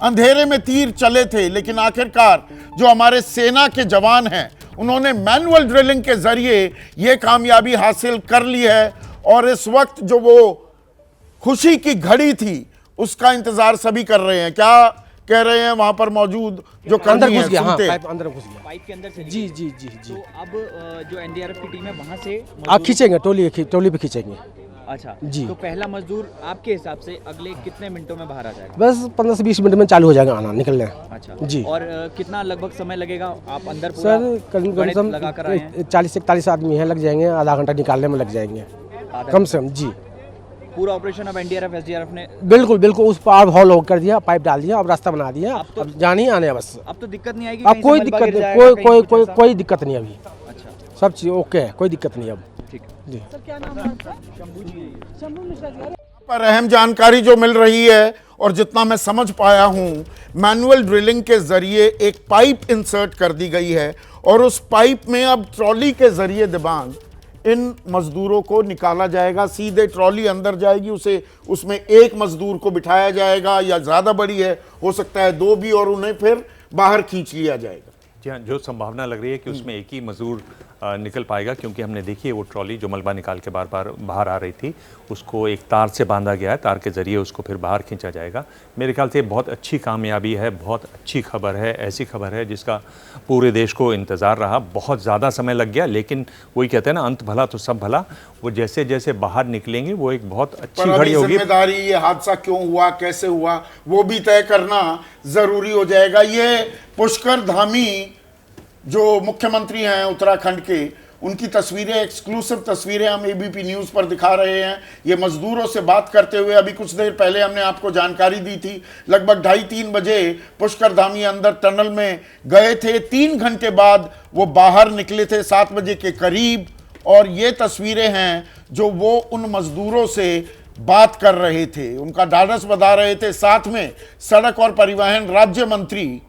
अंधेरे में तीर चले थे, लेकिन आखिरकार जो हमारे सेना के जवान हैं उन्होंने मैनुअल ड्रिलिंग के जरिए ये कामयाबी हासिल कर ली है। और इस वक्त जो वो खुशी की घड़ी थी उसका इंतजार सभी कर रहे हैं। क्या कह रहे हैं वहां पर मौजूद जो कर्मी हैं? सुनते हैं। अंदर घुस गया, पाइप के अंदर से जी जी जी जी। तो अब जो एनडीआरएफ की टीम है वहां से आप खींचेंगे, टोली पे खींचेंगे। अच्छा जी। तो पहला मजदूर आपके हिसाब से अगले कितने मिनटों में बाहर आ जाएगा? बस 15 से 20 मिनट में चालू हो जाएगा आना निकलने। अच्छा जी। और कितना लगभग समय लगेगा? आप अंदर पूरा सर गणित लगा कर आए हैं? 40 से 41 आदमी हैं, लग जाएंगे, आधा घंटा निकालने में लग जाएंगे कम से कम। जी। पूरा ऑपरेशन अब एनडीआरएफ एसडीआरएफ ने बिल्कुल बिल्कुल उस पार हॉल कर दिया, पाइप डाल दिया, अब रास्ता बना दिया, अब जाने आने हैं बस। अब तो दिक्कत नहीं आएगी? अब कोई दिक्कत नहीं, कोई दिक्कत नहीं अभी। अच्छा, सब चीज ओके है, कोई दिक्कत नहीं अब। ठीक जी। सर, क्या नाम है आपका? शंभू जी। शंभू मिश्रा जी। पर अहम जानकारी जो मिल रही है और जितना मैं समझ पाया हूं, मैनुअल ड्रिलिंग के जरिए एक पाइप इंसर्ट कर दी गई है और उस पाइप में अब ट्रॉली के जरिए दिबांग इन मजदूरों को निकाला जाएगा। सीधे ट्रॉली अंदर जाएगी, उसे उसमें एक मजदूर को बिठाया जाएगा या ज़्यादा बड़ी है, हो सकता है 2 भी, और उन्हें फिर बाहर खींच लिया जाएगा। जी हाँ, जो संभावना लग रही है कि उसमें एक ही मजदूर निकल पाएगा, क्योंकि हमने देखी है वो ट्रॉली जो मलबा निकाल के बार बार बाहर आ रही थी, उसको एक तार से बांधा गया है, तार के ज़रिए उसको फिर बाहर खींचा जाएगा। मेरे ख्याल से बहुत अच्छी कामयाबी है, बहुत अच्छी खबर है, ऐसी खबर है जिसका पूरे देश को इंतज़ार रहा। बहुत ज़्यादा समय लग गया, लेकिन वही कहते हैं ना, अंत भला तो सब भला। वो जैसे जैसे बाहर निकलेंगे वो एक बहुत अच्छी घड़ी होगी। जिम्मेदारी ये हादसा क्यों हुआ, कैसे हुआ, वो भी तय करना ज़रूरी हो जाएगा। ये पुष्कर धामी जो मुख्यमंत्री हैं उत्तराखंड के, उनकी तस्वीरें, एक्सक्लूसिव तस्वीरें हम एबीपी न्यूज़ पर दिखा रहे हैं। ये मजदूरों से बात करते हुए, अभी कुछ देर पहले हमने आपको जानकारी दी थी, लगभग 2:30-3 बजे पुष्कर धामी अंदर टनल में गए थे। 3 घंटे बाद वो बाहर निकले थे 7 बजे के करीब। और ये तस्वीरें हैं जो वो उन मजदूरों से बात कर रहे थे, उनका ढाढ़स बधा रहे थे। साथ में सड़क और परिवहन राज्य मंत्री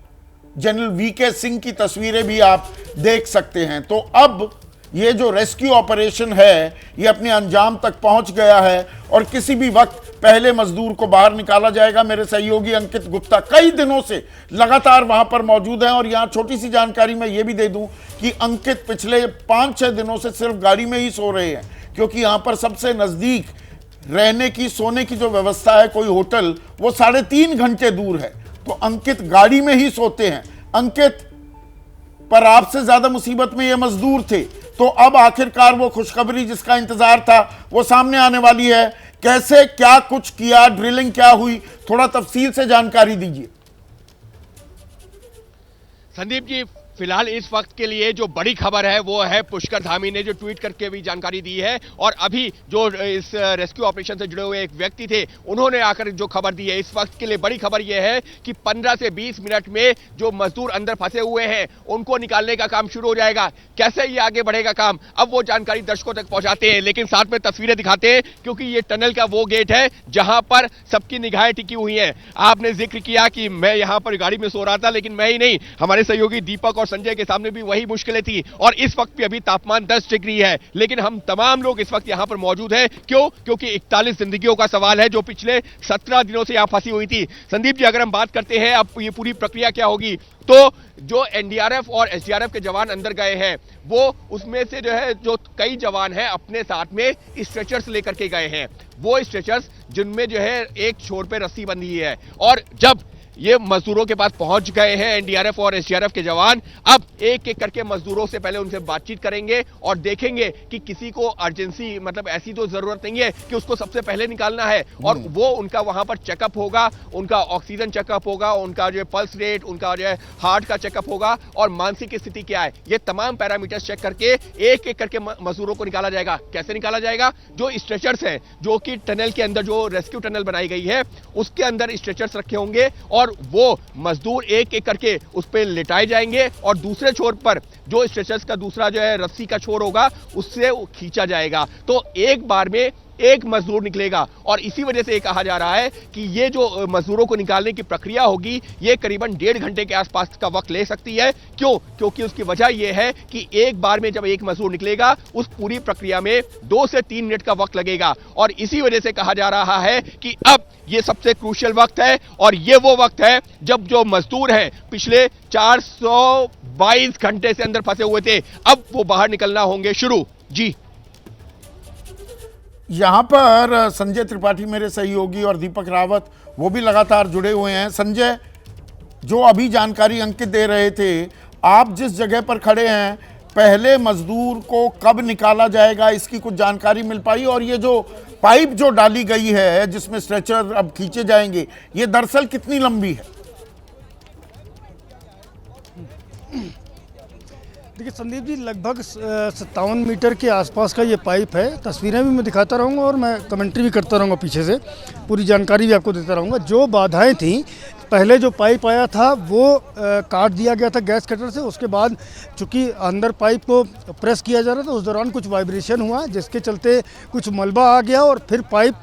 जनरल वीके सिंह की तस्वीरें भी आप देख सकते हैं। तो अब ये जो रेस्क्यू ऑपरेशन है ये अपने अंजाम तक पहुंच गया है और किसी भी वक्त पहले मजदूर को बाहर निकाला जाएगा। मेरे सहयोगी अंकित गुप्ता कई दिनों से लगातार वहां पर मौजूद हैं और यहां छोटी सी जानकारी मैं ये भी दे दूं कि अंकित पिछले 5-6 दिनों से सिर्फ गाड़ी में ही सो रहे हैं, क्योंकि यहां पर सबसे नजदीक रहने की, सोने की जो व्यवस्था है, कोई होटल, वो 3.5 घंटे दूर है। तो अंकित गाड़ी में ही सोते हैं। अंकित, पर आपसे ज्यादा मुसीबत में ये मजदूर थे, तो अब आखिरकार वो खुशखबरी जिसका इंतजार था वो सामने आने वाली है। कैसे, क्या कुछ किया, ड्रिलिंग क्या हुई, थोड़ा तफसील से जानकारी दीजिए। संदीप जी, फिलहाल इस वक्त के लिए जो बड़ी खबर है वो है पुष्कर धामी ने जो ट्वीट करके भी जानकारी दी है, और अभी जो इस रेस्क्यू ऑपरेशन से जुड़े हुए एक व्यक्ति थे उन्होंने आकर जो खबर दी है। इस वक्त के लिए बड़ी खबर यह है कि 15 से 20 मिनट में जो मजदूर अंदर फंसे हुए हैं उनको निकालने का काम शुरू हो जाएगा। कैसे ये आगे बढ़ेगा काम, अब वो जानकारी दर्शकों तक पहुंचाते हैं, लेकिन साथ में तस्वीरें दिखाते हैं, क्योंकि ये टनल का वो गेट है जहां पर सबकी निगाहें टिकी हुई हैं। आपने जिक्र किया कि मैं यहां पर गाड़ी में सो रहा था, लेकिन मैं ही नहीं, हमारे सहयोगी दीपक और संजय के सामने भी वही मुश्किलें थी। और इस वक्त भी अभी तापमान 10 डिग्री है, लेकिन हम तमाम लोग इस वक्त यहां पर मौजूद हैं। क्यों? क्योंकि 41 जिंदगियों का सवाल है जो पिछले 17 दिनों से यहां फंसी हुई थी। संदीप जी, अगर हम बात करते हैं अब ये पूरी प्रक्रिया क्या होगी, तो जो एनडीआरएफ और एसडीआरएफ के जवान अंदर गए हैं, वो उसमें से जो है, जो कई जवान हैं अपने साथ में स्ट्रेचर्स लेकर के गए हैं। वो स्ट्रेचर्स जिनमें जो है एक छोर पे रस्सी बंधी है, और जब ये मजदूरों के पास पहुंच गए हैं एनडीआरएफ और एसडीआरएफ के जवान, अब एक एक करके मजदूरों से पहले उनसे बातचीत करेंगे और देखेंगे कि किसी को अर्जेंसी, मतलब ऐसी तो जरूरत नहीं है कि उसको सबसे पहले निकालना है, और वो उनका वहां पर चेकअप होगा, उनका ऑक्सीजन चेकअप होगा, उनका जो है पल्स रेट, उनका जो है हार्ट का चेकअप होगा, और मानसिक स्थिति क्या है, ये तमाम पैरामीटर्स चेक करके एक एक करके मजदूरों को निकाला जाएगा। कैसे निकाला जाएगा? जो स्ट्रेचर्स हैं, जो कि टनल के अंदर, जो रेस्क्यू टनल बनाई गई है उसके अंदर स्ट्रेचर्स रखे होंगे, और वो मजदूर एक एक करके उस पर लिटाए जाएंगे, और दूसरे छोर पर जो स्ट्रेचर्स का दूसरा जो है रस्सी का छोर होगा उससे खींचा जाएगा। तो एक बार में एक मजदूर निकलेगा, और इसी वजह से कहा जा रहा है कि ये जो मजदूरों को निकालने की प्रक्रिया होगी ये करीबन 1.5 घंटे के आसपास का वक्त ले सकती है। क्यों? क्योंकि उसकी वजह यह है कि एक बार में जब एक मजदूर निकलेगा उस पूरी प्रक्रिया में 2 से 3 मिनट का वक्त लगेगा, और इसी वजह से कहा जा रहा है कि अब ये सबसे क्रूशियल वक्त है और ये वो वक्त है जब जो मजदूर हैं पिछले 422 घंटे से अंदर फंसे हुए थे, अब वो बाहर निकलना होंगे शुरू। जी, यहाँ पर संजय त्रिपाठी मेरे सहयोगी और दीपक रावत वो भी लगातार जुड़े हुए हैं। संजय, जो अभी जानकारी अंकित दे रहे थे, आप जिस जगह पर खड़े हैं, पहले मजदूर को कब निकाला जाएगा इसकी कुछ जानकारी मिल पाई? और ये जो पाइप जो डाली गई है जिसमें स्ट्रेचर अब खींचे जाएंगे, ये दरअसल कितनी लंबी है? देखिए संदीप जी, लगभग 57 मीटर के आसपास का ये पाइप है। तस्वीरें भी मैं दिखाता रहूँगा और मैं कमेंट्री भी करता रहूँगा, पीछे से पूरी जानकारी भी आपको देता रहूँगा। जो बाधाएं थीं, पहले जो पाइप आया था वो काट दिया गया था गैस कटर से। उसके बाद चूँकि अंदर पाइप को प्रेस किया जा रहा था, उस दौरान कुछ वाइब्रेशन हुआ जिसके चलते कुछ मलबा आ गया और फिर पाइप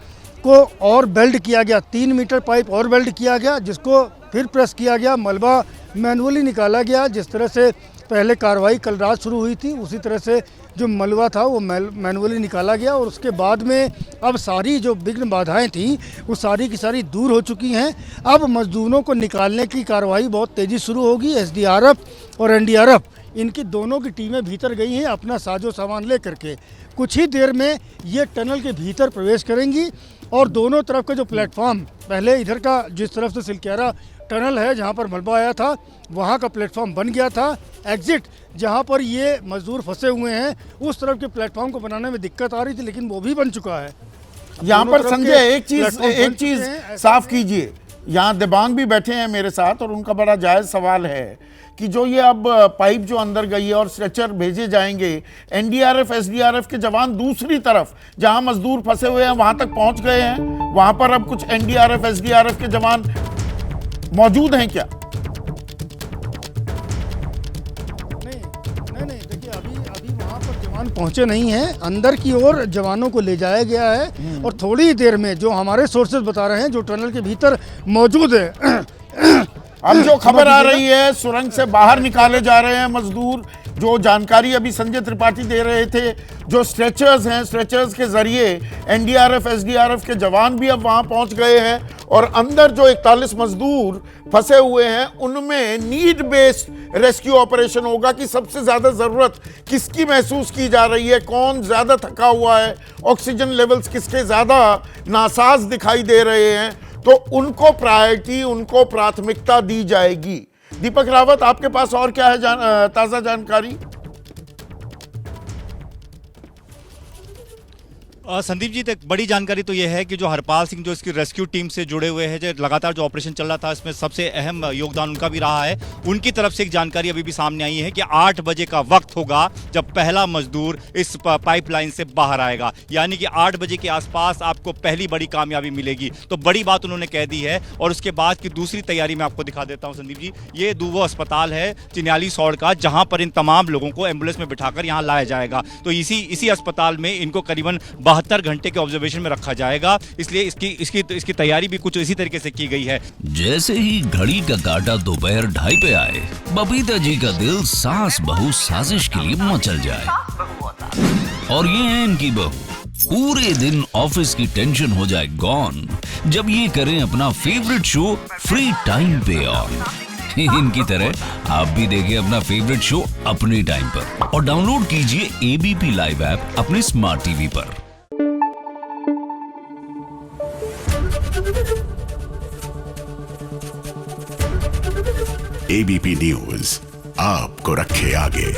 को और बेल्ट किया गया। 3 मीटर पाइप और बेल्ट किया गया, जिसको फिर प्रेस किया गया, मलबा मैनुअली निकाला गया। जिस तरह से पहले कार्रवाई कल रात शुरू हुई थी, उसी तरह से जो मलबा था वो मैनुअली निकाला गया और उसके बाद में अब सारी जो विघ्न बाधाएं थी वो सारी की सारी दूर हो चुकी हैं। अब मजदूरों को निकालने की कार्रवाई बहुत तेज़ी शुरू होगी। एसडीआरएफ और एनडीआरएफ, इनकी दोनों की टीमें भीतर गई हैं अपना साजो सामान ले करके। कुछ ही देर में ये टनल के भीतर प्रवेश करेंगी और दोनों तरफ का जो प्लेटफॉर्म, पहले इधर का जिस तरफ से सिलक्यारा टनल है जहाँ पर मलबा आया था, वहाँ का प्लेटफॉर्म बन गया था। एग्जिट जहाँ पर ये मजदूर फंसे हुए हैं, उस तरफ के प्लेटफॉर्म को बनाने में दिक्कत आ रही थी, लेकिन वो भी बन चुका है। यहाँ पर संजय एक चीज साफ कीजिए। यहाँ दिबांग भी बैठे हैं मेरे साथ और उनका बड़ा जायज सवाल है कि जो ये अब पाइप जो अंदर गई है और स्ट्रेचर भेजे जाएंगे, एनडीआरएफ एसडीआरएफ के जवान दूसरी तरफ जहां मजदूर फंसे हुए हैं वहां तक पहुंच गए हैं। वहां पर अब कुछ एनडीआरएफ एसडीआरएफ के जवान मौजूद हैं क्या? नहीं, देखिए अभी वहाँ पर जवान पहुँचे नहीं हैं। अंदर की ओर जवानों को ले जाया गया है और थोड़ी ही देर में, जो हमारे सोर्सेज बता रहे हैं, जो टनल के भीतर मौजूद है, अब जो खबर आ रही है सुरंग से बाहर निकाले जा रहे हैं मजदूर। जो जानकारी अभी संजय त्रिपाठी दे रहे थे, जो स्ट्रेचर्स हैं, स्ट्रेचर्स के जरिए एनडीआरएफ एसडीआरएफ के जवान भी अब वहां पहुंच गए हैं और अंदर जो 41 मजदूर फंसे हुए हैं उनमें नीड बेस्ड रेस्क्यू ऑपरेशन होगा कि सबसे ज्यादा जरूरत किसकी महसूस की जा रही है, कौन ज्यादा थका हुआ है, ऑक्सीजन लेवल्स किसके ज्यादा नासाज दिखाई दे रहे हैं, तो उनको प्रायोरिटी, उनको प्राथमिकता दी जाएगी। दीपक रावत, आपके पास और क्या है ताजा जानकारी? संदीप जी, तक बड़ी जानकारी तो यह है कि जो हरपाल सिंह जो इसकी रेस्क्यू टीम से जुड़े हुए हैं, जो लगातार जो ऑपरेशन चल रहा था इसमें सबसे अहम योगदान उनका भी रहा है। उनकी तरफ से एक जानकारी अभी भी सामने आई है कि 8 बजे का वक्त होगा जब पहला मजदूर इस पाइपलाइन से बाहर आएगा, यानी कि 8 बजे के आसपास आपको पहली बड़ी कामयाबी मिलेगी। तो बड़ी बात उन्होंने कह दी है। और उसके बाद की दूसरी तैयारी मैं आपको दिखा देता हूँ संदीप जी। ये वो अस्पताल है चिन्याली सौड़ का, जहाँ पर इन तमाम लोगों को एम्बुलेंस में बिठाकर यहाँ लाया जाएगा। तो इसी अस्पताल में इनको करीबन 72 घंटे के ऑब्जर्वेशन में रखा जाएगा, इसलिए इसकी तैयारी भी कुछ इसी तरीके से की गई है। जैसे ही घड़ी का काटा दोपहर 2:30 पे आए, बबीता जी का दिल सास बहू साजिश के लिए मचल जाए। और ये है इनकी बहू, पूरे दिन ऑफिस की टेंशन हो जाए गॉन जब ये करें अपना फेवरेट शो फ्री टाइम पे ऑन। इनकी तरह आप भी देखिए अपना फेवरेट शो अपने टाइम पर और डाउनलोड कीजिए एबीपी लाइव ऐप अपने स्मार्ट टीवी पर। एबीपी न्यूज आपको रखे आगे।